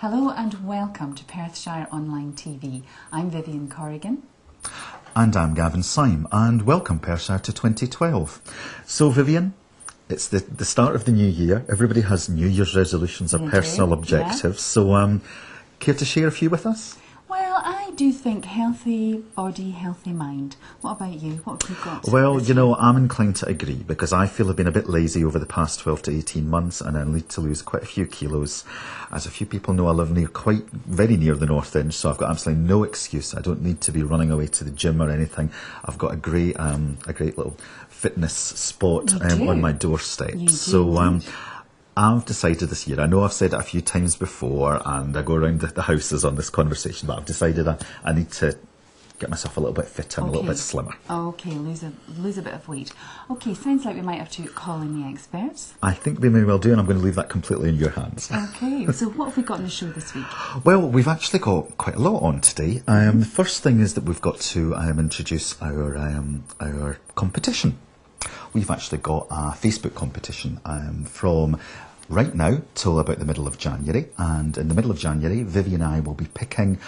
Hello and welcome to Perthshire Online TV. I'm Vivian Corrigan. And I'm Gavin Syme, and welcome Perthshire to 2012. So Vivian, it's the start of the new year. Everybody has New Year's resolutions or personal objectives. So care to share a few with us? Well, I do think healthy body, healthy mind. What about you? What have you got? Well, you know, I'm inclined to agree because I feel I've been a bit lazy over the past 12 to 18 months and I need to lose quite a few kilos. As a few people know, I live very near the North End, so I've got absolutely no excuse. I don't need to be running away to the gym or anything. I've got a great little fitness spot on my doorstep. So I've decided this year, I know I've said it a few times before and I go around the houses on this conversation, but I've decided I need to get myself a little bit fitter and a little bit slimmer. Okay, lose a bit of weight. Okay, sounds like we might have to call in the experts. I think we may well do, and I'm going to leave that completely in your hands. Okay, so what have we got on the show this week? Well, we've actually got quite a lot on today. The first thing is that we've got to introduce our competition. We've actually got a Facebook competition from right now till about the middle of January, and in the middle of January Vivi and I will be picking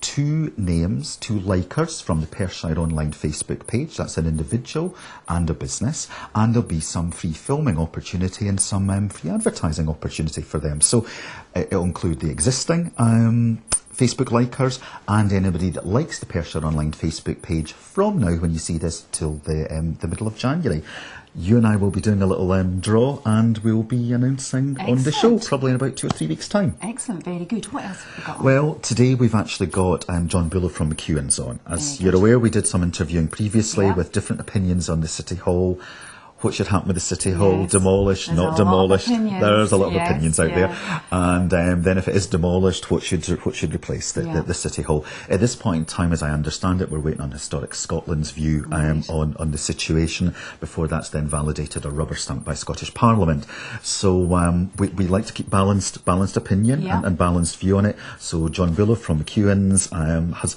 two likers from the Perthshire Online Facebook page. That's an individual and a business, and there'll be some free filming opportunity and some free advertising opportunity for them. So it'll include the existing Facebook likers and anybody that likes the Perthshire Online Facebook page from now when you see this till the middle of January. You and I will be doing a little draw, and we'll be announcing on the show probably in about 2 or 3 weeks' time. Excellent, very good. What else have we got on? Well, today we've actually got John Bullough from McEwans on. As you're aware, we did some interviewing previously with different opinions on the City Hall. What should happen with the City Hall? Demolished, not demolished? There's a lot of opinions out there. And then if it is demolished, what should replace the City Hall? At this point in time, as I understand it, we're waiting on Historic Scotland's view on the situation before that's then validated or rubber stamped by Scottish Parliament. So we like to keep balanced opinion and balanced view on it. So John Bullough from McEwans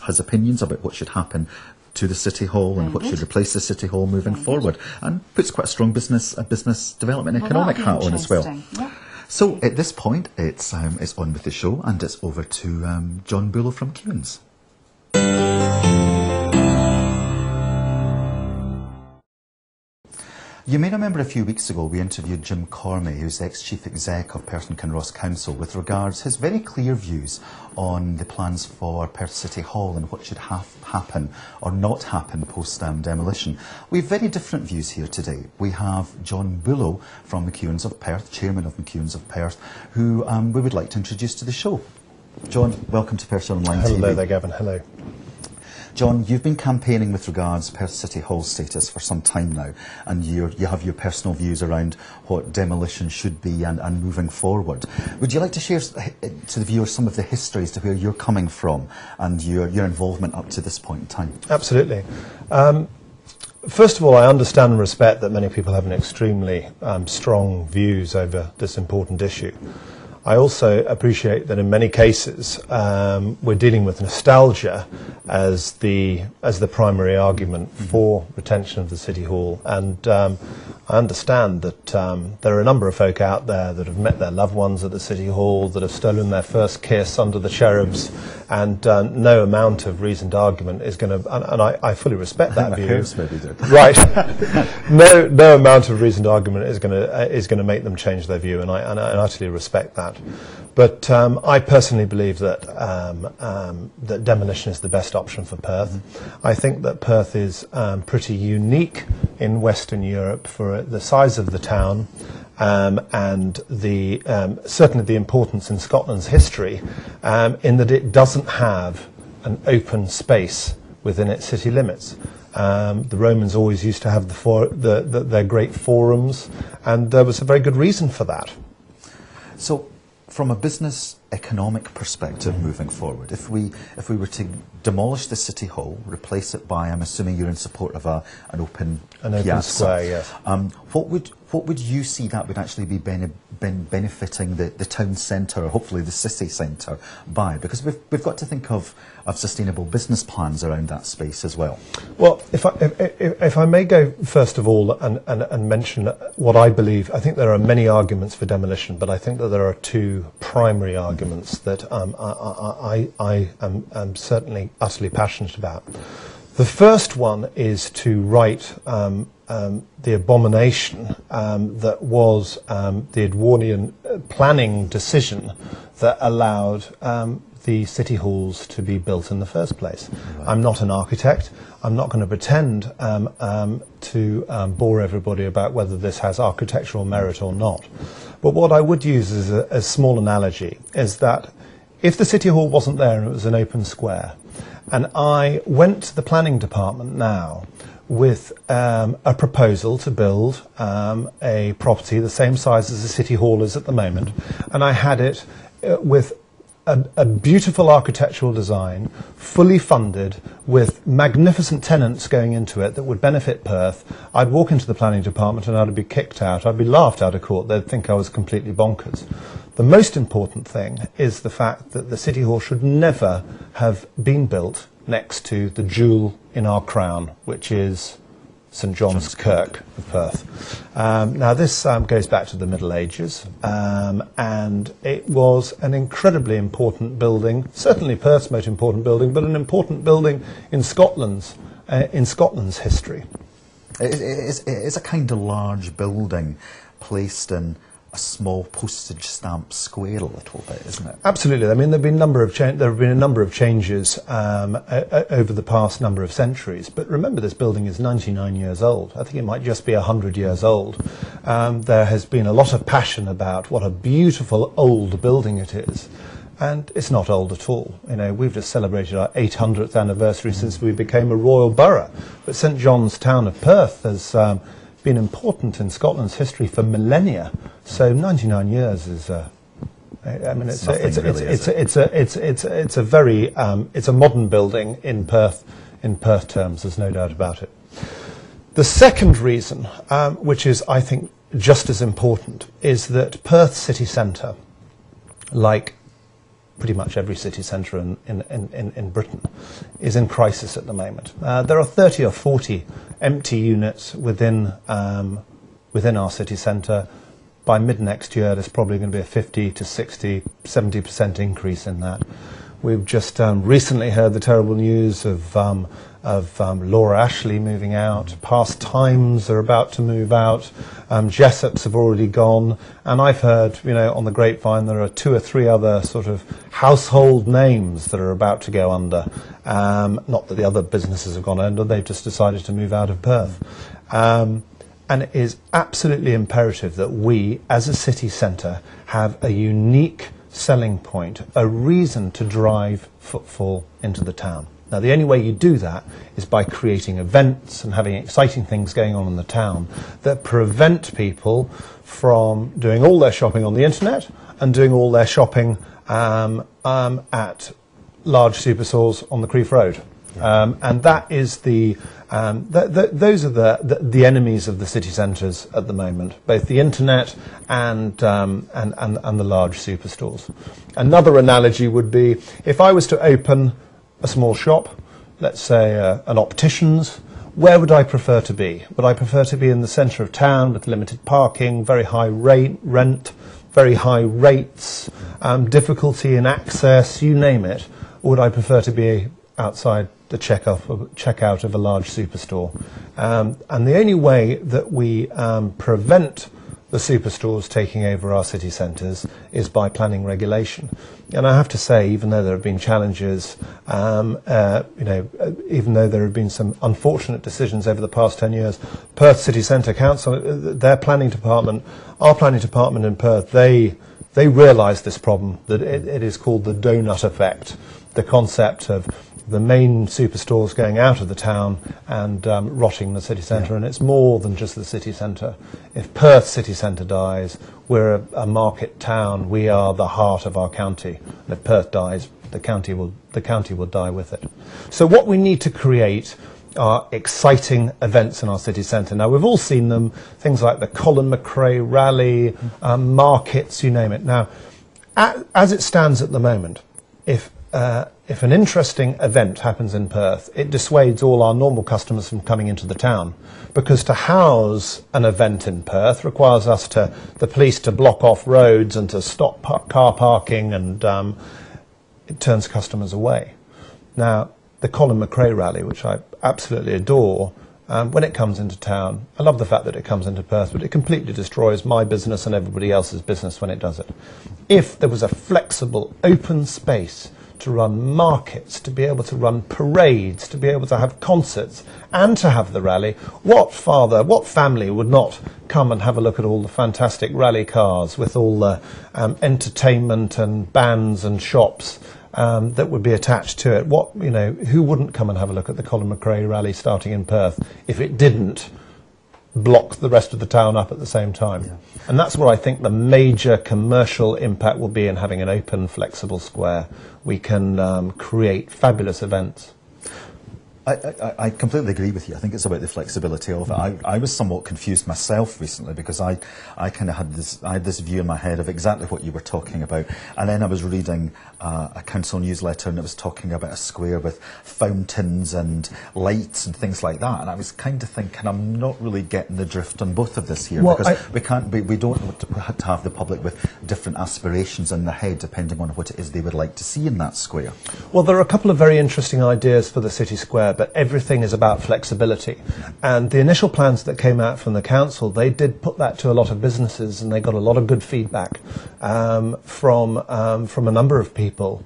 has opinions about what should happen to the City Hall and what should replace the City Hall moving forward, and puts quite a strong business development economic hat on as well. Yep. So at this point, it's on with the show, and it's over to John Bullough from McEwans. You may remember a few weeks ago we interviewed Jim Cormie, who's ex-chief exec of Perth and Kinross Council, with regards his very clear views on the plans for Perth City Hall and what should happen or not happen post demolition. We have very different views here today. We have John Bullough from McEwans of Perth, chairman of McEwans of Perth, who we would like to introduce to the show. John, welcome to Perthshire Online TV. Hello there, Gavin. Hello. John, you've been campaigning with regards Perth City Hall status for some time now, and you have your personal views around what demolition should be and moving forward. Would you like to share to the viewers some of the history as to where you're coming from and your involvement up to this point in time? Absolutely. First of all, I understand and respect that many people have an extremely strong views over this important issue. I also appreciate that in many cases we're dealing with nostalgia as the primary argument for retention of the City Hall, and I understand that there are a number of folk out there that have met their loved ones at the City Hall, that have stolen their first kiss under the cherubs, and no amount of reasoned argument is going to, and I fully respect that view. Maybe did. Right. no amount of reasoned argument is going to make them change their view, and I utterly respect that. But I personally believe that that demolition is the best option for Perth. I think that Perth is pretty unique in Western Europe for the size of the town and the certainly the importance in Scotland's history, in that it doesn't have an open space within its city limits. The Romans always used to have their great forums, and there was a very good reason for that. So, from a business economic perspective moving forward, if we were to demolish the City Hall, replace it by, I'm assuming you're in support of an open piazza, square, yes. What what would you see that would actually be benefiting the town centre, or hopefully the city centre, by? Because we've got to think of sustainable business plans around that space as well. Well, if I may go first of all and mention what I believe, I think there are many arguments for demolition, but I think that there are two primary arguments that I am certainly utterly passionate about. The first one is to right the abomination that was the Edwardian planning decision that allowed the city halls to be built in the first place. Right. I'm not an architect. I'm not going to pretend to bore everybody about whether this has architectural merit or not. But what I would use as a small analogy is that if the city hall wasn't there and it was an open square, and I went to the planning department now with a proposal to build a property the same size as the city hall is at the moment, and I had it with a beautiful architectural design, fully funded, with magnificent tenants going into it that would benefit Perth, I'd walk into the planning department and I'd be kicked out. I'd be laughed out of court. They'd think I was completely bonkers. The most important thing is the fact that the City Hall should never have been built next to the jewel in our crown, which is St John's Kirk of Perth. Now this goes back to the Middle Ages, and it was an incredibly important building, certainly Perth's most important building, but an important building in Scotland's history. It is a kind of large building placed in a small postage stamp square a little bit, isn't it? Absolutely. I mean, there have been a number of changes over the past number of centuries. But remember, this building is 99 years old. I think it might just be 100 years old. There has been a lot of passion about what a beautiful old building it is. And it's not old at all. You know, we've just celebrated our 800th anniversary since we became a royal borough. But St John's town of Perth has been important in Scotland's history for millennia. So 99 years is, I mean, it's a modern building in Perth terms. There's no doubt about it. The second reason, which is I think just as important, is that Perth city centre, like pretty much every city centre in Britain, is in crisis at the moment. There are 30 or 40 empty units within our city centre. By mid next year, there's probably going to be a 50 to 60, 70% increase in that. We've just recently heard the terrible news of Laura Ashley moving out. Past Times are about to move out. Jessops have already gone. And I've heard, you know, on the grapevine, there are 2 or 3 other sort of household names that are about to go under. Not that the other businesses have gone under, they've just decided to move out of Perth. And it is absolutely imperative that we, as a city centre, have a unique selling point, a reason to drive footfall into the town. Now, the only way you do that is by creating events and having exciting things going on in the town that prevent people from doing all their shopping on the internet and doing all their shopping at large superstores on the Crieff Road. And that is those are the enemies of the city centres at the moment, both the internet and the large superstores. Another analogy would be if I was to open a small shop, let's say an optician's, where would I prefer to be? Would I prefer to be in the centre of town with limited parking, very high rent, very high rates, difficulty in access, you name it? Or would I prefer to be outside the checkout of a large superstore? And the only way that we prevent the superstores taking over our city centres is by planning regulation. And I have to say, even though there have been challenges, even though there have been some unfortunate decisions over the past 10 years, Perth City Centre Council, their planning department, our planning department in Perth, they realised this problem, that it is called the donut effect, the concept of the main superstores going out of the town and rotting the city centre. Yeah. And it's more than just the city centre. If Perth city centre dies, we're a market town. We are the heart of our county. And if Perth dies, the county will die with it. So what we need to create are exciting events in our city centre. Now, we've all seen them, things like the Colin McRae rally, markets, you name it. Now, as it stands at the moment, if an interesting event happens in Perth, it dissuades all our normal customers from coming into the town, because to house an event in Perth requires the police to block off roads and to stop car parking, and it turns customers away. Now, the Colin McRae rally, which I absolutely adore, when it comes into town, I love the fact that it comes into Perth, but it completely destroys my business and everybody else's business when it does it. If there was a flexible, open space to run markets, to be able to run parades, to be able to have concerts, and to have the rally, what father, what family would not come and have a look at all the fantastic rally cars with all the entertainment and bands and shops that would be attached to it? Who wouldn't come and have a look at the Colin McRae rally starting in Perth if it didn't block the rest of the town up at the same time? Yeah. And that's where I think the major commercial impact will be in having an open, flexible square. We can create fabulous events. I completely agree with you. I think it's about the flexibility of it. I was somewhat confused myself recently, because I kind of had this view in my head of exactly what you were talking about, and then I was reading a council newsletter, and it was talking about a square with fountains and lights and things like that, and I was kind of thinking, I'm not really getting the drift on both of this here, because we don't have to have the public with different aspirations in their head depending on what it is they would like to see in that square. Well, there are a couple of very interesting ideas for the city square, but everything is about flexibility. And the initial plans that came out from the council, they did put that to a lot of businesses, and they got a lot of good feedback from a number of people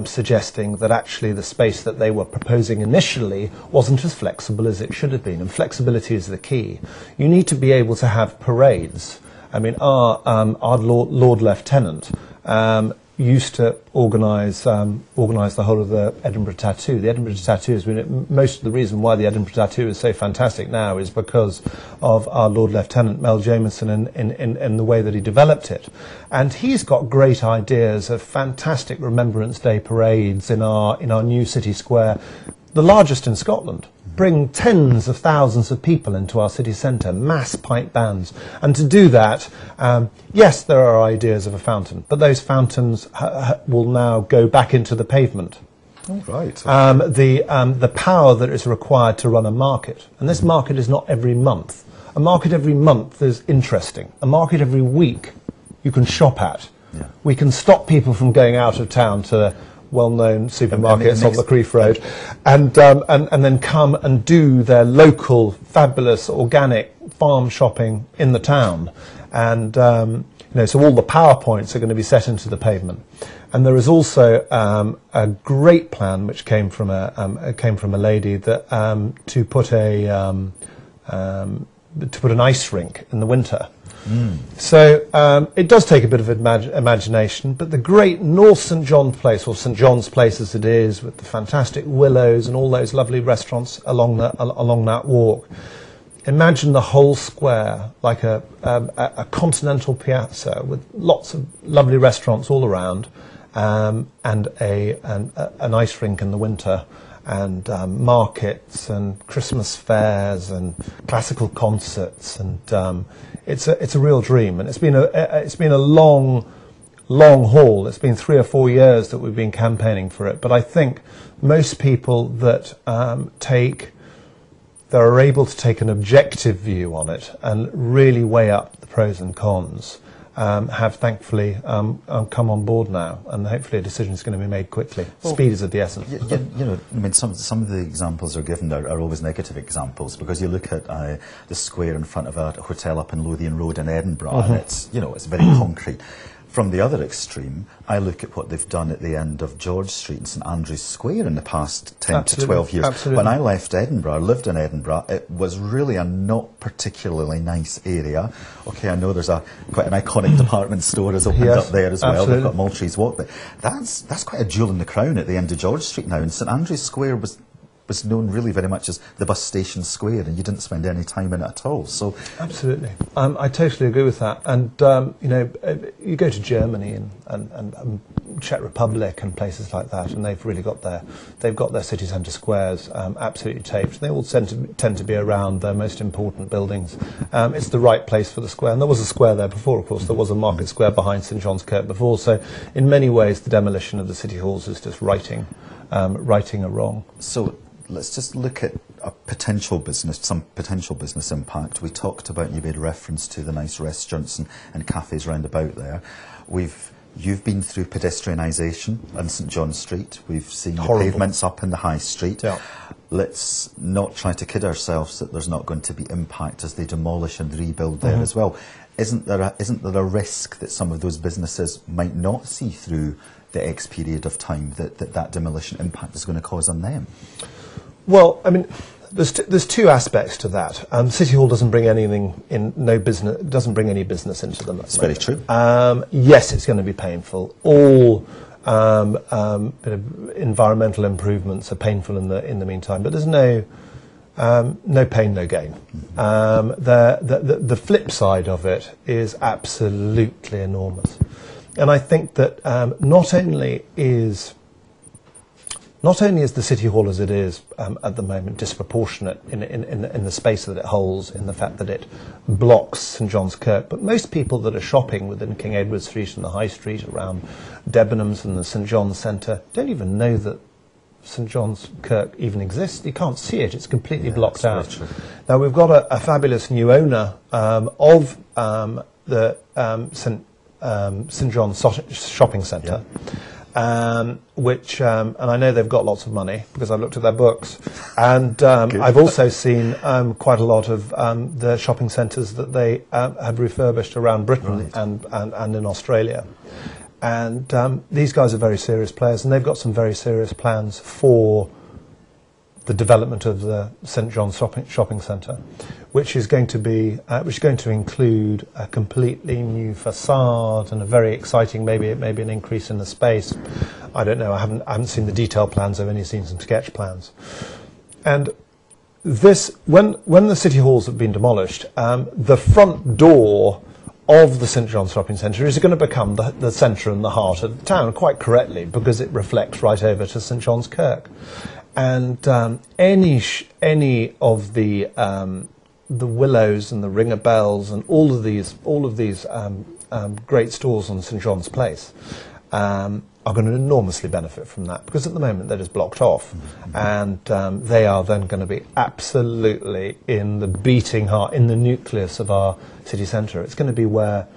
suggesting that actually the space that they were proposing initially wasn't as flexible as it should have been. And flexibility is the key. You need to be able to have parades. I mean, our Lord Lieutenant used to organise the whole of the Edinburgh Tattoo. The Edinburgh Tattoo has been, most of the reason why the Edinburgh Tattoo is so fantastic now is because of our Lord Lieutenant Mel Jameson in the way that he developed it. And he's got great ideas of fantastic Remembrance Day parades in our new city square, the largest in Scotland. Bring tens of thousands of people into our city centre, mass pipe bands. And to do that, yes, there are ideas of a fountain, but those fountains will now go back into the pavement. Oh, right. The power that is required to run a market, and this market is not every month. A market every month is interesting. A market every week you can shop at. Yeah. We can stop people from going out of town to well-known supermarkets on the Crieff Road, and then come and do their local, fabulous, organic farm shopping in the town. And so all the PowerPoints are going to be set into the pavement. And there is also a great plan which came from a lady that to put an ice rink in the winter. So it does take a bit of imagination, but the great North St John Place, or St John's Place as it is, with the fantastic willows and all those lovely restaurants along that walk. Imagine the whole square like a continental piazza with lots of lovely restaurants all around, and an ice rink in the winter, and markets and Christmas fairs and classical concerts, and it's a real dream. And it's been a long haul. It's been 3 or 4 years that we've been campaigning for it. But I think most people that are able to take an objective view on it and really weigh up the pros and cons have thankfully come on board now, and hopefully a decision is going to be made quickly. Well, speed is of the essence. Some of the examples are given are always negative examples, because you look at the square in front of a hotel up in Lothian Road in Edinburgh, and it's very concrete. From the other extreme, I look at what they've done at the end of George Street and St Andrews Square in the past 10 to 12 years. Absolutely. When I left Edinburgh, I lived in Edinburgh, it was really a not particularly nice area. Okay, I know there's quite an iconic department store has opened up there as well. Absolutely. They've got Maltrees Walk, but that's quite a jewel in the crown at the end of George Street now. And St Andrews Square was known really very much as the bus station square, and you didn't spend any time in it at all. So absolutely, I totally agree with that. And you go to Germany and Czech Republic and places like that, and they've really got their city centre squares absolutely taped. They all tend to be around their most important buildings. It's the right place for the square, and there was a square there before, of course. There was a market square behind St John's Kirk before, so in many ways the demolition of the city halls is just righting a wrong. So let's just look at some potential business impact. We talked about, you made reference to the nice restaurants and cafes round about there. You've been through pedestrianisation on St John Street. We've seen the pavements up in the High Street. Yeah. Let's not try to kid ourselves that there's not going to be impact as they demolish and rebuild there as well. Isn't there a risk that some of those businesses might not see through the X period of time that demolition impact is going to cause on them? Well, I mean, there's two aspects to that. City Hall doesn't bring anything in, doesn't bring any business into them. That's very true. Yes, it's going to be painful. All environmental improvements are painful in the meantime, but there's no pain, no gain. The flip side of it is absolutely enormous, and I think that not only is the City Hall as it is at the moment disproportionate in the space that it holds, in the fact that it blocks St John's Kirk, but most people that are shopping within King Edward Street and the High Street around Debenhams and the St John's Centre don't even know that St John's Kirk even exists. You can't see it, it's completely blocked out. Now we've got a fabulous new owner of the St John's shopping centre. Which, and I know they've got lots of money because I've looked at their books, and I've also seen quite a lot of the shopping centres that they have refurbished around Britain and in Australia. And these guys are very serious players, and they've got some very serious plans for the development of the St John's shopping centre, which is going to include a completely new facade and a very exciting, maybe an increase in the space. I don't know. I haven't seen the detailed plans. I've only seen some sketch plans. And this, when the city halls have been demolished, the front door of the St John's Shopping Centre is going to become the centre and the heart of the town, quite correctly, because it reflects right over to St John's Kirk. And any of the Willows and the Ringer Bells and all of these great stores on St John's Place are going to enormously benefit from that, because at the moment they're just blocked off, and they are then going to be absolutely in the beating heart, in the nucleus of our city centre. It's going to be where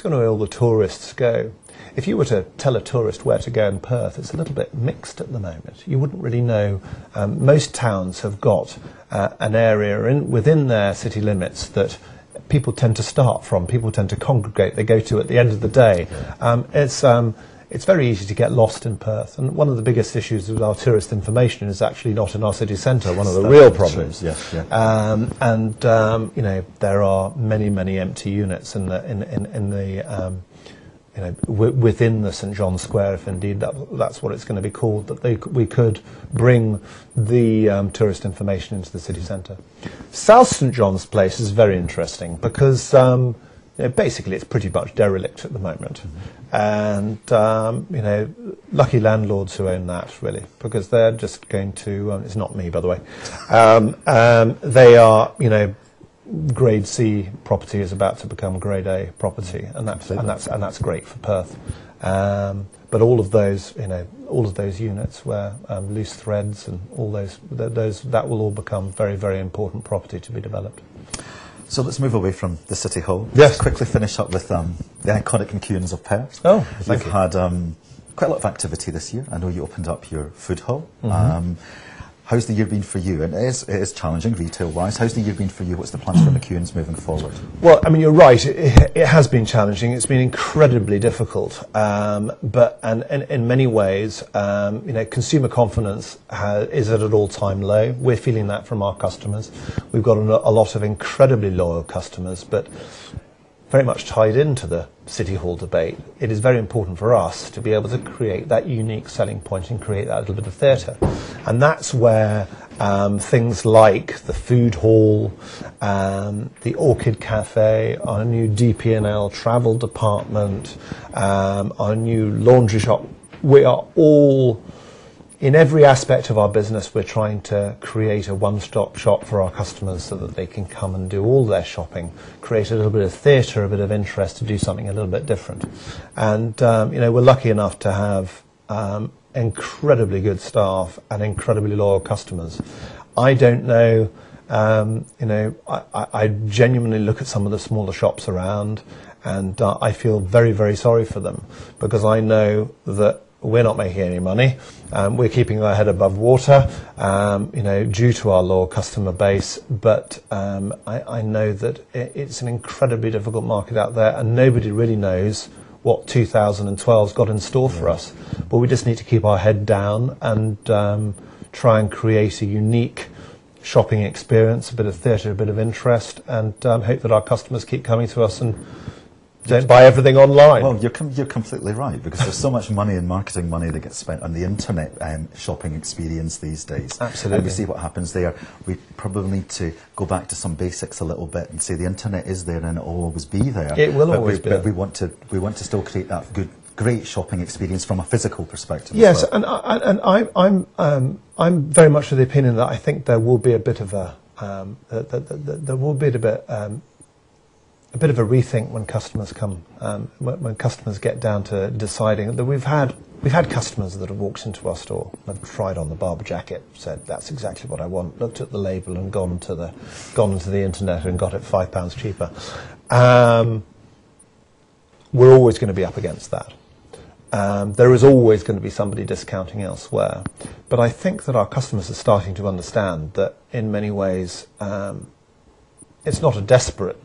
all the tourists go. If you were to tell a tourist where to go in Perth, it's a little bit mixed at the moment. You wouldn't really know. Most towns have got an area within their city limits that people tend to start from, people tend to congregate, they go to at the end of the day. It's very easy to get lost in Perth, and one of the biggest issues with our tourist information is actually not in our city centre, one of the real problems. There are many empty units within the St John's Square, if indeed that's what it's going to be called, that we could bring the tourist information into the city centre. South St John's Place is very interesting because basically it's pretty much derelict at the moment, and lucky landlords who own that, really, because they're just going to. It's not me, by the way. They are, Grade C property is about to become Grade A property, and that's great for Perth. But all of those units where loose threads and all those that will all become very important property to be developed. So let's move away from the City Hall. Yes. Let's quickly finish up with the iconic McEwans of Perth. Oh, thank you. You've had quite a lot of activity this year. I know you opened up your food hall. How's the year been for you? And it is challenging retail-wise. How's the year been for you? What's the plans for McEwans moving forward? Well, I mean, you're right. It has been challenging. It's been incredibly difficult. But in many ways, consumer confidence is at an all-time low. We're feeling that from our customers. We've got a lot of incredibly loyal customers, but very much tied into the City Hall debate. It is very important for us to be able to create that unique selling point and create that little bit of theatre. And that's where things like the food hall, the Orchid Cafe, our new DP&L travel department, our new laundry shop we are all, in every aspect of our business, we're trying to create a one-stop shop for our customers so that they can come and do all their shopping, create a little bit of theatre, a bit of interest to do something a little bit different. And, we're lucky enough to have incredibly good staff and incredibly loyal customers. I don't know, I genuinely look at some of the smaller shops around, and I feel very, very sorry for them, because I know that we're not making any money. We're keeping our head above water, due to our loyal customer base. But I know that it's an incredibly difficult market out there, and nobody really knows what 2012's got in store for us. But we just need to keep our head down and try and create a unique shopping experience, a bit of theatre, a bit of interest, and hope that our customers keep coming to us and don't buy everything online. Well, you're completely right, because there's so much money and marketing money that gets spent on the internet shopping experience these days. Absolutely. And we see what happens there. We probably need to go back to some basics a little bit and say the internet is there and it will always be there. It will always be there. But we want to still create that great shopping experience from a physical perspective. Yes, as well. and I'm very much of the opinion that I think there will be a bit of a a bit of a rethink when customers come, when customers get down to deciding that we've had customers that have walked into our store, have tried on the Barber jacket, said that's exactly what I want, looked at the label and gone to the internet and got it £5 cheaper. We're always going to be up against that. There is always going to be somebody discounting elsewhere, but I think that our customers are starting to understand that in many ways it's not a desperate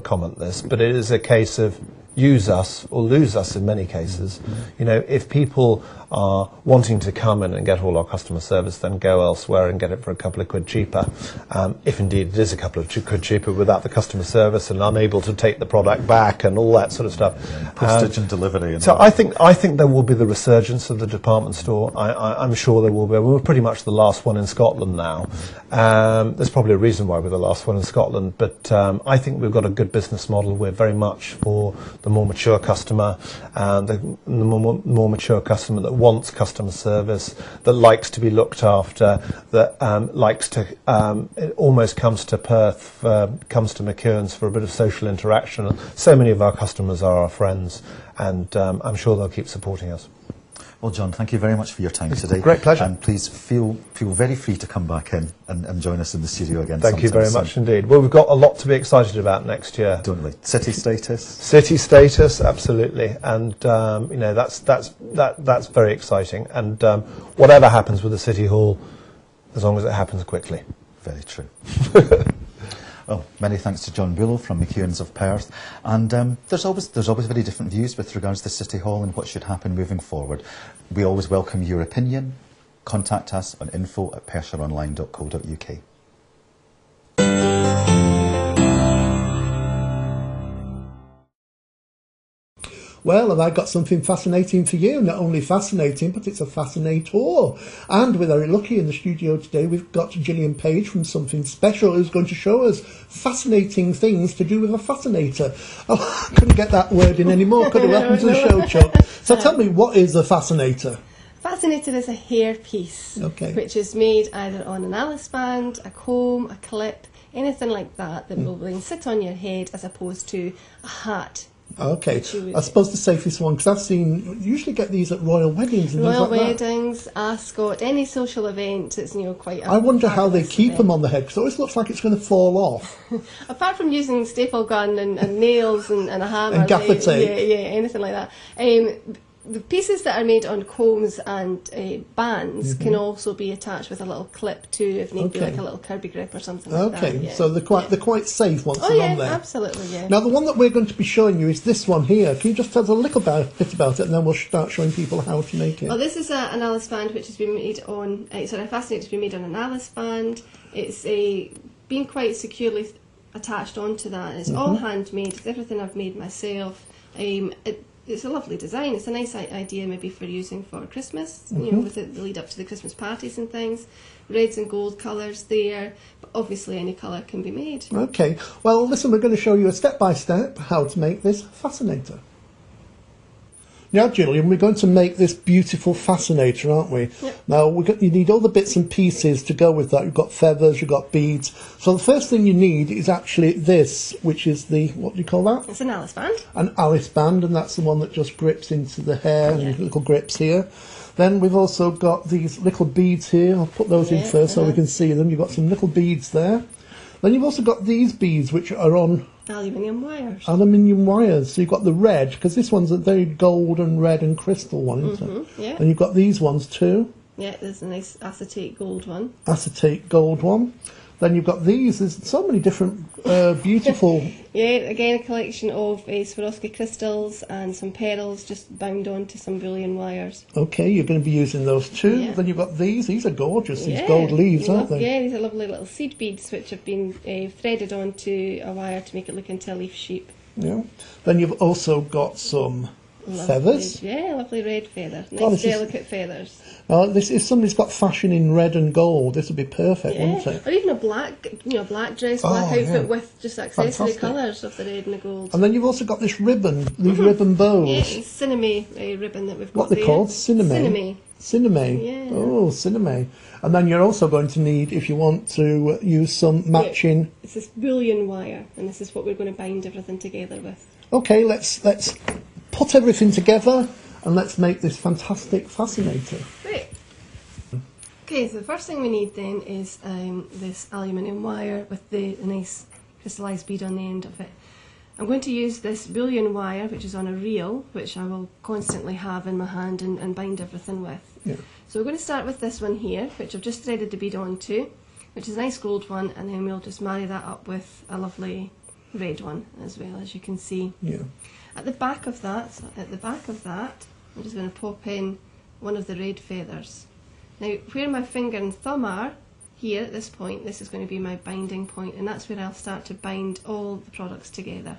comment, this, but it is a case of use us or lose us in many cases. If people are wanting to come in and get all our customer service, then go elsewhere and get it for a couple of quid cheaper. If indeed it is a couple of quid cheaper without the customer service and unable to take the product back and all that sort of stuff. Postage and delivery. And so I think there will be the resurgence of the department store. I'm sure there will be. We're pretty much the last one in Scotland now. There's probably a reason why we're the last one in Scotland, but I think we've got a good business model. We're very much for the more mature customer, the more mature customer that wants customer service, that likes to be looked after, that likes to, it almost comes to Perth, comes to McEwans for a bit of social interaction. So many of our customers are our friends, and I'm sure they'll keep supporting us. Well, John, thank you very much for your time today. Great pleasure. And please feel very free to come back in and join us in the studio again. Thank you very much indeed. Well, we've got a lot to be excited about next year. Don't we? City status. City status, absolutely, and that's very exciting. And whatever happens with the City Hall, as long as it happens quickly. Very true. Well, many thanks to John Bullough from McEwans of Perth. And there's always very different views with regards to City Hall and what should happen moving forward. We always welcome your opinion. Contact us on info@PerthshireOnline.co.uk. Well, have I got something fascinating for you? Not only fascinating, but it's a fascinator. And we're very lucky in the studio today. We've got Gillian Page from Something Special, who's going to show us fascinating things to do with a fascinator. Oh, I couldn't get that word in anymore. Could have happened to the show, Chuck. So tell me, what is a fascinator? Fascinator is a hair piece, which is made either on an Alice band, a comb, a clip, anything like that will then sit on your head as opposed to a hat. Okay, I suppose the safest one, because I've seen, usually get these at royal weddings and royal things like weddings, Ascot, any social event. It's quite. I wonder how they keep them on the head, because it always looks like it's going to fall off. Apart from using staple gun and nails and a hammer, and gaffer tape, anything like that. The pieces that are made on combs and bands can also be attached with a little clip too, if need be, like a little Kirby grip or something like that. Okay, so they're quite safe once they're on there. Absolutely, yeah. Now the one that we're going to be showing you is this one here. Can you just tell us a little bit about it, and then we'll start showing people how to make it? Well, this is an Alice band which has been made on. A Fascinator has been made on an Alice band. It's been quite securely attached onto that. It's all handmade. It's everything I've made myself. It's a lovely design. It's a nice idea maybe for using for Christmas, with the lead up to the Christmas parties and things. Reds and gold colours there, but obviously any colour can be made. Okay, well listen, we're going to show you a step-by-step how to make this fascinator. Now, Gillian, we're going to make this beautiful fascinator, aren't we? Yep. Now, you need all the bits and pieces to go with that. You've got feathers, you've got beads. So the first thing you need is actually this, which is the, what do you call that? It's an Alice band. An Alice band, and that's the one that just grips into the hair, and little grips here. Then we've also got these little beads here. I'll put those in first so we can see them. You've got some little beads there. Then you've also got these beads, which are on Aluminium wires. aluminium wires. So you've got the red, because this one's a very gold and red and crystal one, isn't it? Yeah. And you've got these ones too. Yeah, there's a nice acetate gold one. Acetate gold one. Then you've got these. There's so many different beautiful... Yeah, again a collection of Swarovski crystals and some pearls just bound onto some bullion wires. Okay, you're going to be using those too. Yeah. Then you've got these. These are gorgeous, these Yeah, gold leaves, aren't they? Yeah, these are lovely little seed beads which have been threaded onto a wire to make it look into a leaf shape. Yeah. Then you've also got some feathers. Yeah, lovely red feather. Nice Oh, this is- delicate feathers. This if somebody's got fashion in red and gold, this would be perfect, wouldn't it? Or even a black, black dress, black Oh, outfit yeah. with just accessory Fantastic. colours of the red and the gold. And then you've also got this ribbon, these ribbon bows. Yeah, it's cinnamon ribbon that we've got What they're there. called? Cinnamon. Cinnamon. Yeah. Oh, cinnamon. And then you're also going to need, if you want to use some matching... Yeah, it's this bullion wire, and this is what we're going to bind everything together with. Okay, let's put everything together and let's make this fantastic fascinator. Great. Okay, so the first thing we need then is this aluminium wire with the nice crystallised bead on the end of it. I'm going to use this bullion wire, which is on a reel, which I will constantly have in my hand and bind everything with. Yeah. So we're going to start with this one here, which I've just threaded the bead onto, which is a nice gold one, and then we'll just marry that up with a lovely red one as well, as you can see. Yeah. At the back of that, I'm just going to pop in one of the red feathers. Now, where my finger and thumb are, here at this point, this is going to be my binding point, and that's where I'll start to bind all the products together.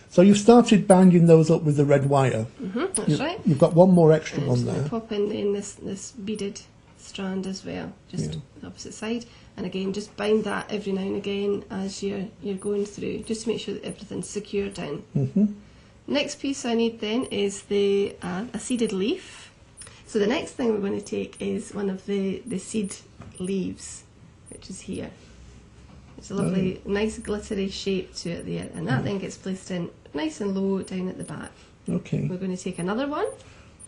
So you've started binding those up with the red wire. That's right. You've got one more extra And I'm one just going there. to pop in this beaded strand as well, just the opposite side. And again, just bind that every now and again as you're going through, just to make sure that everything's secure down. Next piece I need then is the a seeded leaf. So the next thing we're going to take is one of the seed leaves, which is here. It's a lovely, nice glittery shape to it there, and that then gets placed in nice and low down at the back. Okay. We're going to take another one.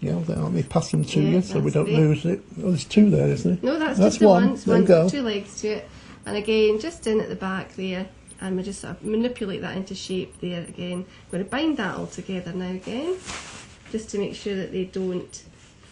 Yeah, let me pass them to Yeah, you so we that's don't great. lose it. Oh, there's two there, isn't there? No, that's That's just the one. one. It's There you one go. with two legs to it. And again, just in at the back there, and we just sort of manipulate that into shape there again. We're going to bind that all together now again, just to make sure that they don't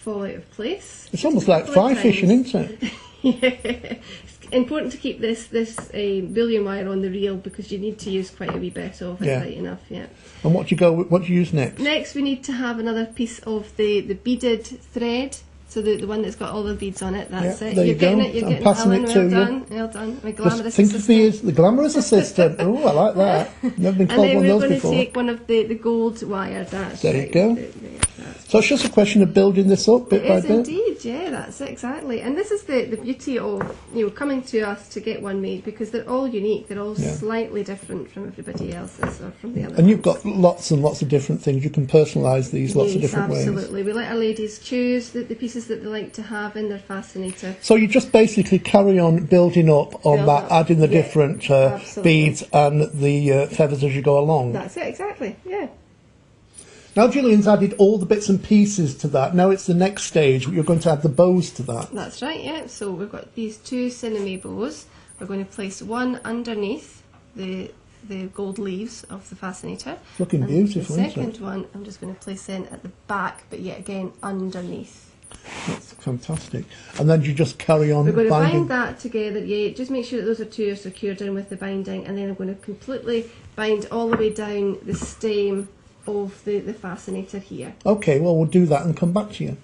fall out of place. It's almost like fly fishing, isn't it? Yeah. It's important to keep this bullion wire on the reel because you need to use quite a wee bit of it, right enough, yeah. And what do you use next? Next we need to have another piece of the beaded thread. So the one that's got all the beads on it, that's Yeah, it. there You're you getting go. it, you're I'm getting passing Alan, it to well you. done, well done. My Just glamorous think of assistant. me as the glamorous assistant. Oh, I like that. Never been And called then one we're of those going to before. take one of the gold wire. That's There you right. go. That's So it's just a question of building this up bit It by is bit. indeed, yeah, that's it, exactly. And this is the beauty of coming to us to get one made, because they're all unique, they're all slightly different from everybody else's or from the other And you've ones. got lots and lots of different things. You can personalise these lots of different ways. Absolutely. We let our ladies choose the pieces that they like to have in their fascinator. So you just basically carry on building up on Build that, up. adding the Yeah, different absolutely. beads and the feathers as you go along. That's it, exactly, yeah. Now Gillian's added all the bits and pieces to that. Now it's the next stage. You're going to add the bows to that. That's right, yeah. So we've got these two cinnamon bows. We're going to place one underneath the gold leaves of the fascinator. It's looking And beautiful, the isn't second it? one I'm just going to place in at the back, but yet again underneath. That's fantastic. And then you just carry on We're going to binding. bind that together, yeah. Just make sure that those two are secured in with the binding, and then I'm going to completely bind all the way down the stem of the fascinator here. Okay, well we'll do that and come back to you.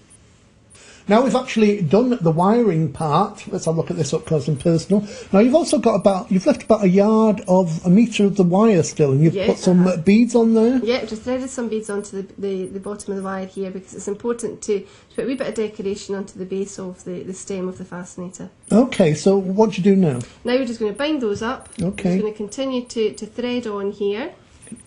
Now we've actually done the wiring part. Let's have a look at this up close and personal. Now you've also got you've left about a metre of the wire still, and you've Yeah, put some beads on there. Yeah, just threaded some beads onto the bottom of the wire here, because it's important to put a wee bit of decoration onto the base of the stem of the fascinator. Okay, so what do you do now? Now we're just going to bind those up. Okay. We're just going to continue to thread on here.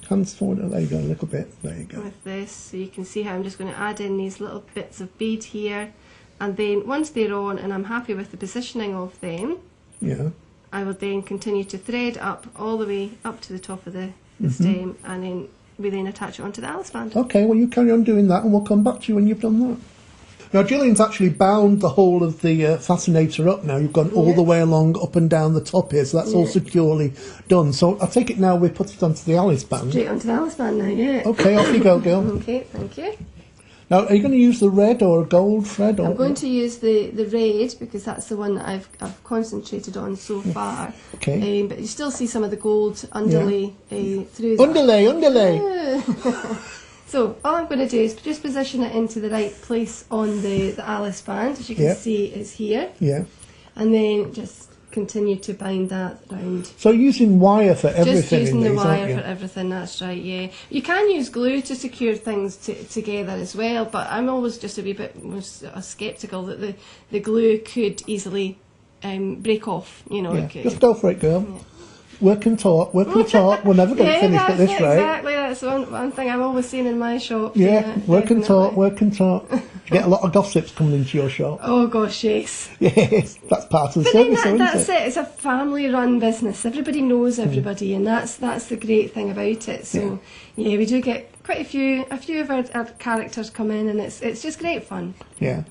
Hands forward. Oh, there you go, a little bit. There you go. With this, so you can see how I'm just going to add in these little bits of bead here, and then once they're on and I'm happy with the positioning of them, Yeah. I will then continue to thread up all the way up to the top of the stem, and then we then attach it onto the Alice band. Okay, well, you carry on doing that, and we'll come back to you when you've done that. Now, Gillian's actually bound the whole of the Fascinator up now. You've gone all the way along, up and down the top here, so that's all securely done. So I take it now we put it onto the Alice band. Straight onto the Alice band now, yeah. Okay, off you go, girl. Okay, thank you. Now, are you going to use the red or gold thread? Or I'm going to use the red because that's the one that I've concentrated on so far. Okay. But you still see some of the gold underlay through that. Underlay. So all I'm going to do is just position it into the right place on the Alice band. As you can see, it's here. Yeah. And then just continue to bind that round. So using wire for everything. Just using in the these, wire for everything, that's right, yeah. You can use glue to secure things together as well, but I'm always just a wee bit more sceptical that the glue could easily break off, you know. Just go for it, girl. Yeah. Work and talk. We're never going to finish at this rate. Exactly, that's one thing I'm always seeing in my shop. Yeah, work and talk. You get a lot of gossips coming into your shop. Oh gosh, yes. Yes, that's part of the but service, then isn't that's it? It's a family-run business. Everybody knows everybody, and that's the great thing about it. So yeah, we do get quite a few of our characters come in, and it's just great fun. Yeah.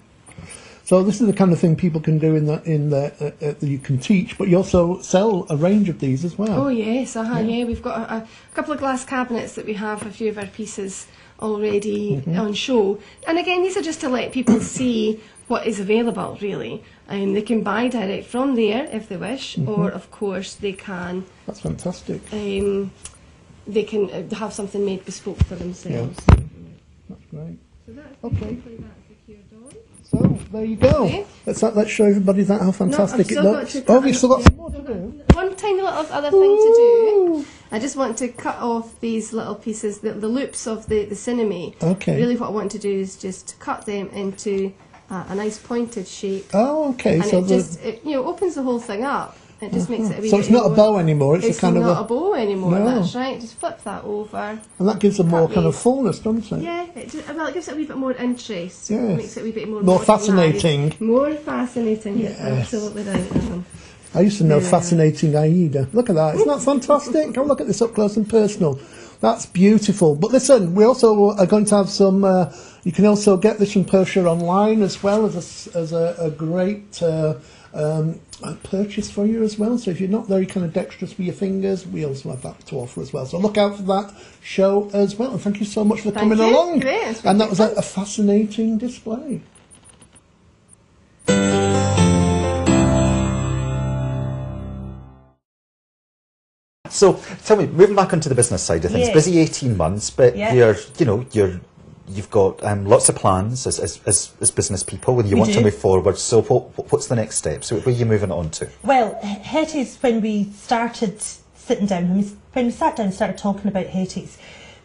So this is the kind of thing people can do that you can teach, but you also sell a range of these as well. Oh yes, yeah. We've got a couple of glass cabinets that we have a few of our pieces already on show, and again, these are just to let people see what is available. Really, they can buy direct from there if they wish, or of course they can. That's fantastic. They can have something made bespoke for themselves. Yeah. That's great. So that's okay. That secured on. So there you go. Okay. Let's show everybody how fantastic it looks. We've still got some more to do. One tiny little other thing to do. I just want to cut off these little pieces, the loops of the cinnamon. Okay. Really, what I want to do is just cut them into a nice pointed shape. Oh, okay. And so it opens the whole thing up. It just makes it a wee so bit it's not more, a bow anymore. It's a kind of not a bow anymore. No. That's right. Just flip that over. And that gives them more kind of fullness, doesn't it? Yeah. It gives it a wee bit more interest. Yes. It makes it a wee bit more More fascinating. More fascinating. Yes. Absolutely right. I used to know Fascinating Aida. Look at that. Isn't that fantastic? Come look at this up close and personal. That's beautiful. But listen, we also are going to have some... you can also get this from Perthshire Online as well as a great purchase for you as well. So if you're not very kind of dexterous with your fingers, we also have that to offer as well. So look out for that show as well. And thank you so much for coming along. Great. And that was a fascinating display. So tell me, moving back onto the business side of things, busy 18 months, but you've got lots of plans as business people and you want to move forward. So what's the next step? So where are you moving on to? Well, Hetties, when we started sitting down, when we sat down and started talking about Hetties,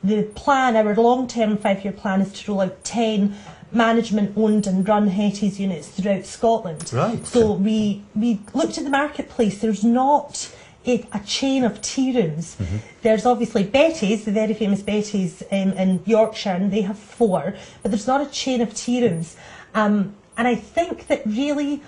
the plan, our long-term 5-year plan, is to roll out 10 management-owned and run Hetties units throughout Scotland. Right. So we looked at the marketplace. There's not a chain of tea rooms. There's obviously Betty's, the very famous Betty's in Yorkshire, and they have 4, but there's not a chain of tea rooms. And I think that really,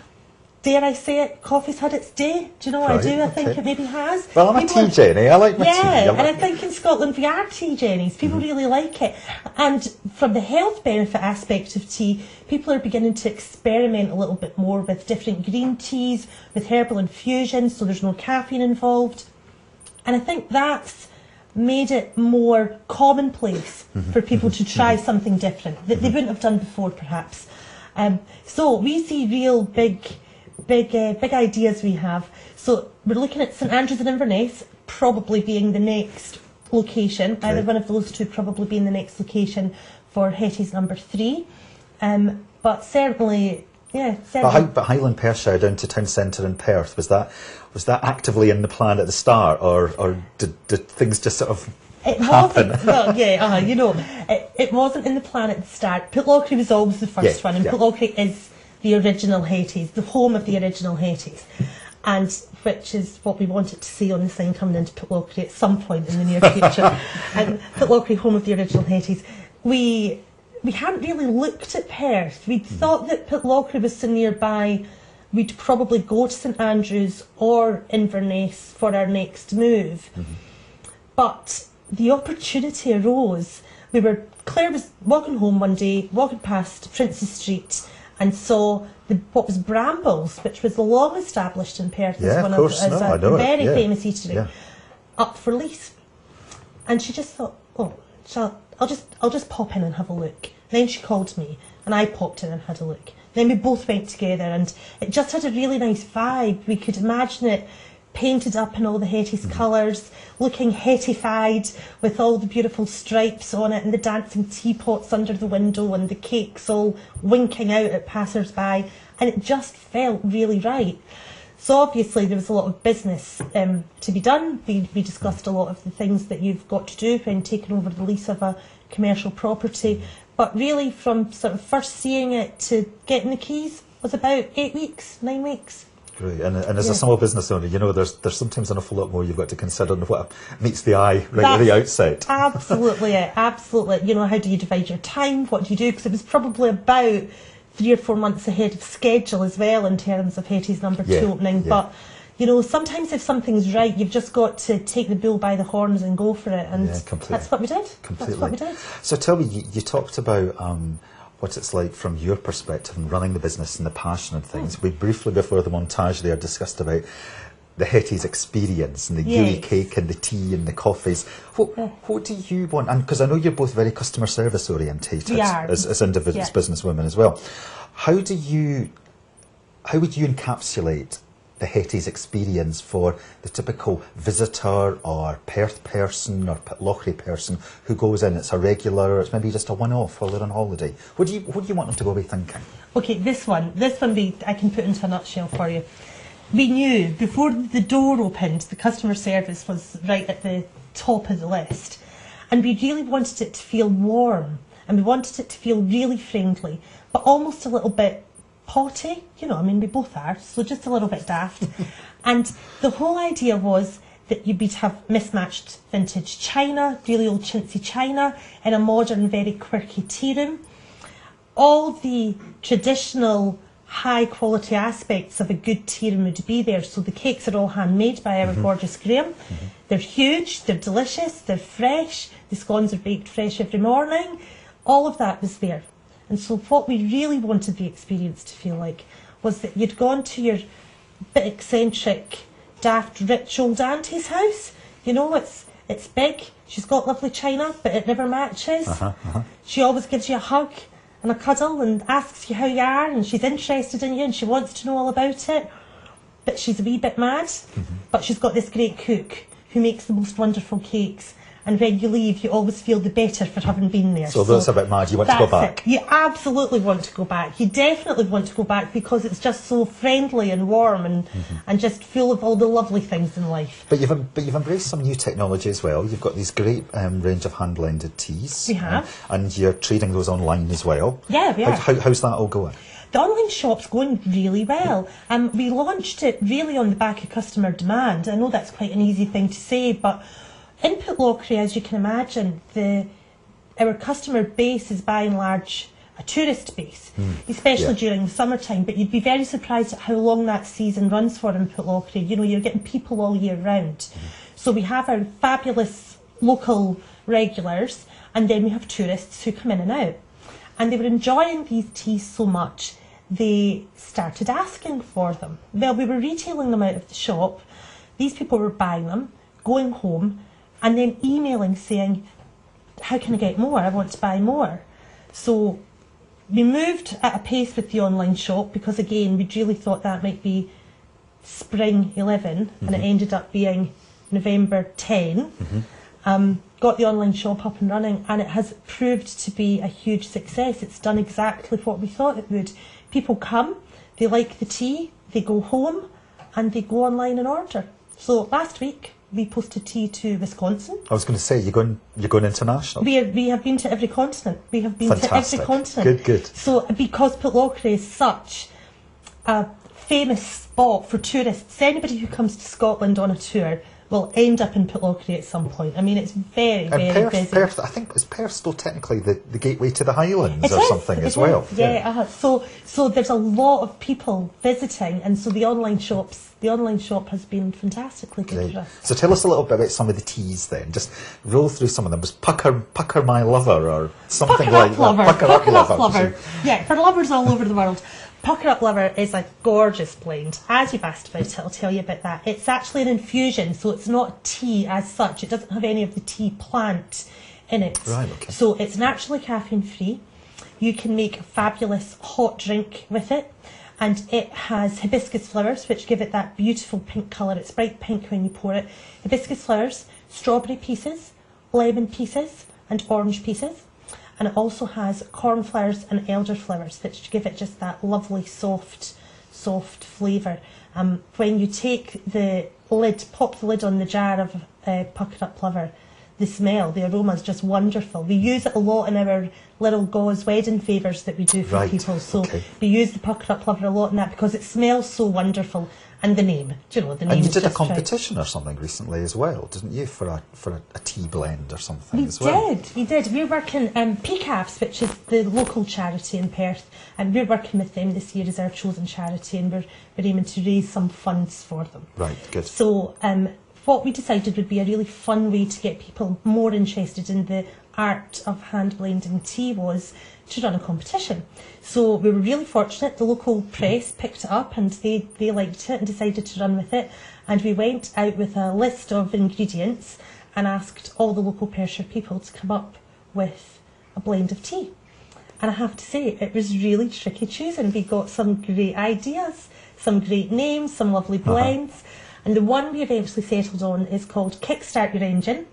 dare I say it, coffee's had its day. Do you know what I do? I think it maybe has. Well, I'm a tea Jenny. I like my tea. Yeah, and I think in Scotland we are tea Jennies. People really like it. And from the health benefit aspect of tea, people are beginning to experiment a little bit more with different green teas, with herbal infusions, so there's no caffeine involved. And I think that's made it more commonplace for people to try something different that they wouldn't have done before, perhaps. So we see real big ideas we have. So we're looking at St Andrews and Inverness probably being the next location. Okay. Either one of those two probably being the next location for Hetties number 3. But certainly, But Highland Perthshire down to town centre in Perth, was that actively in the plan at the start, or did things just sort of happen? It wasn't in the plan at the start. Pitlochry was always the first one, and Pitlochry is the original Hetties, the home of the original Hetties. and which is what we wanted to see on the sign coming into Pitlochry at some point in the near future. And Pitlochry, home of the original Hetties. We hadn't really looked at Perth. We thought that Pitlochry was so nearby, we'd probably go to St Andrews or Inverness for our next move. But the opportunity arose. Claire was walking home one day, walking past Princes Street, and saw what was Brambles, which was long established in Perth as one of a very famous eatery, up for lease. And she just thought, oh, I'll just pop in and have a look. Then she called me, and I popped in and had a look. Then we both went together, and it just had a really nice vibe. We could imagine it painted up in all the Hetties colours, looking Hettified with all the beautiful stripes on it and the dancing teapots under the window and the cakes all winking out at passers-by, and it just felt really right. So obviously there was a lot of business to be done. We discussed a lot of the things that you've got to do when taking over the lease of a commercial property, but really from sort of first seeing it to getting the keys was about 8 weeks, 9 weeks. Great. And as a small business owner, you know, there's sometimes an awful lot more you've got to consider than what meets the eye at the outset. Absolutely, absolutely. You know, how do you divide your time? What do you do? Because it was probably about 3 or 4 months ahead of schedule as well in terms of Hetties number 2 opening. But, you know, sometimes if something's right, you've just got to take the bull by the horns and go for it. And that's what we did. Completely. That's what we did. So tell me, you talked about what it's like from your perspective and running the business and the passion and things. We briefly, before the montage there, discussed about the Hetties experience and the gooey cake and the tea and the coffees. What do you want? And because I know you're both very customer service orientated as individuals, businesswomen as well. How would you encapsulate the Hetties experience for the typical visitor or Perth person or Pitlochry person who goes in? It's a regular, or it's maybe just a one-off while they're on holiday. What do you want them to go away thinking? Okay, this one I can put into a nutshell for you. We knew before the door opened, the customer service was right at the top of the list, and we really wanted it to feel warm, and we wanted it to feel really friendly, but almost a little bit potty, you know, I mean, we both are, so just a little bit daft. And the whole idea was that you'd have mismatched vintage china, really old chintzy china, in a modern, very quirky tea room. All the traditional high quality aspects of a good tea room would be there. So the cakes are all handmade by our gorgeous Graham. They're huge, they're delicious, they're fresh, the scones are baked fresh every morning. All of that was there. And so what we really wanted the experience to feel like was that you'd gone to your bit eccentric, daft, rich old auntie's house. You know, it's big, she's got lovely china, but it never matches. She always gives you a hug and a cuddle and asks you how you are, and she's interested in you and she wants to know all about it. But she's a wee bit mad, but she's got this great cook who makes the most wonderful cakes. And when you leave, you always feel the better for having been there. So that's a bit mad. You want to go back? You absolutely want to go back. You definitely want to go back because it's just so friendly and warm and just full of all the lovely things in life. But you've embraced some new technology as well. You've got these great range of hand-blended teas. We have. And you're trading those online as well. Yeah, we are. How's that all going? The online shop's going really well. We launched it really on the back of customer demand. I know that's quite an easy thing to say, but in Pitlochry, as you can imagine, our customer base is by and large a tourist base, especially during the summertime. But you'd be very surprised at how long that season runs for in Pitlochry. You know, you're getting people all year round. So we have our fabulous local regulars, and then we have tourists who come in and out. And they were enjoying these teas so much, they started asking for them. Well, we were retailing them out of the shop. These people were buying them, going home, and then emailing saying, how can I get more? I want to buy more. So we moved at a pace with the online shop because, again, we'd really thought that might be spring 11, and it ended up being November 10. Got the online shop up and running, and it has proved to be a huge success. It's done exactly what we thought it would. People come, they like the tea, they go home, and they go online and order. So last week, we posted tea to Wisconsin. I was going to say, you're going international. We have been to every continent. We have been Fantastic. to every continent. Good. So because Pitlochry is such a famous spot for tourists. Anybody who comes to Scotland on a tour will end up in Pitlochry at some point. I mean, it's very, very busy. Perth, I think, is Perth still technically the gateway to the Highlands It or is, something it as is, well? Yeah. So there's a lot of people visiting, and so the online shop has been fantastically good Great. for us. So tell us a little bit about some of the teas then. Just roll through some of them. Was Pucker My Lover or something like that? Pucker Up Lover. Yeah, for lovers all over the world. Pucker Up Lover is a gorgeous blend. As you've asked about it, I'll tell you about that. It's actually an infusion, so it's not tea as such. It doesn't have any of the tea plant in it. Right, okay. So it's naturally caffeine free. You can make a fabulous hot drink with it. And it has hibiscus flowers, which give it that beautiful pink colour. It's bright pink when you pour it. Hibiscus flowers, strawberry pieces, lemon pieces, and orange pieces. And it also has cornflowers and elderflowers, which give it just that lovely soft flavour. When you take pop the lid on the jar of Pucker Up Lover, the aroma is just wonderful. We use it a lot in our little gauze wedding favours that we do for people. So we use the Pucker Up Lover a lot in that because it smells so wonderful. And the name, the name. And you did a just competition or something recently as well, didn't you, for a tea blend or something as well? We did. We're working PCAFs, which is the local charity in Perth, and we're working with them this year as our chosen charity, and we're aiming to raise some funds for them. Right, good. So what we decided would be a really fun way to get people more interested in the art of hand blending tea was to run a competition. So we were really fortunate. The local press picked it up and they liked it and decided to run with it. And we went out with a list of ingredients and asked all the local Perthshire people to come up with a blend of tea. And I have to say, it was really tricky choosing. We got some great ideas, some great names, some lovely blends. And the one we eventually settled on is called Kickstart Your Engine.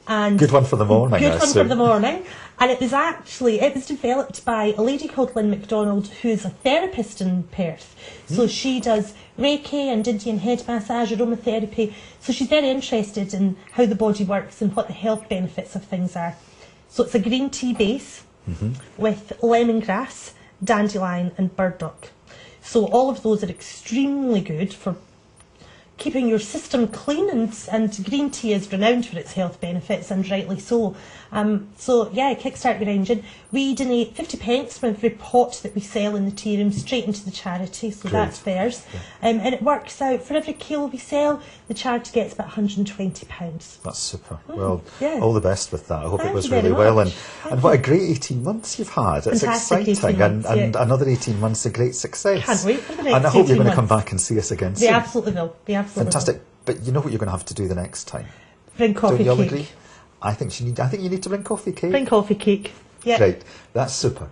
And good one for the morning. Good one for the morning. And it was developed by a lady called Lynn MacDonald, who's a therapist in Perth. So she does Reiki and Indian head massage, aromatherapy. So she's very interested in how the body works and what the health benefits of things are. So it's a green tea base with lemongrass, dandelion and burdock. So all of those are extremely good for keeping your system clean, and green tea is renowned for its health benefits, and rightly so. Kickstart Your Engine. We donate 50p from every pot that we sell in the tea room straight into the charity, so Great. that's theirs. Yeah. And it works out, for every kilo we sell, the charity gets about £120. That's super. Well, yeah. all the best with that. I hope Thank it was you very really well. much. And what a great 18 months you've had. It's Fantastic exciting. 18 months, and another 18 months, a great success. Can't wait for the next And I hope you're 18 going to come months. back and see us again They soon. absolutely will. They absolutely Fantastic. will. But you know what you're going to have to do the next time? Bring coffee Don't you all cake. agree? I think you need to bring coffee cake. Bring coffee cake. Yeah. Great. That's super.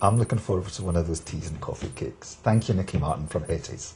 I'm looking forward to one of those teas and coffee cakes. Thank you, Nicky Martin from Hetties.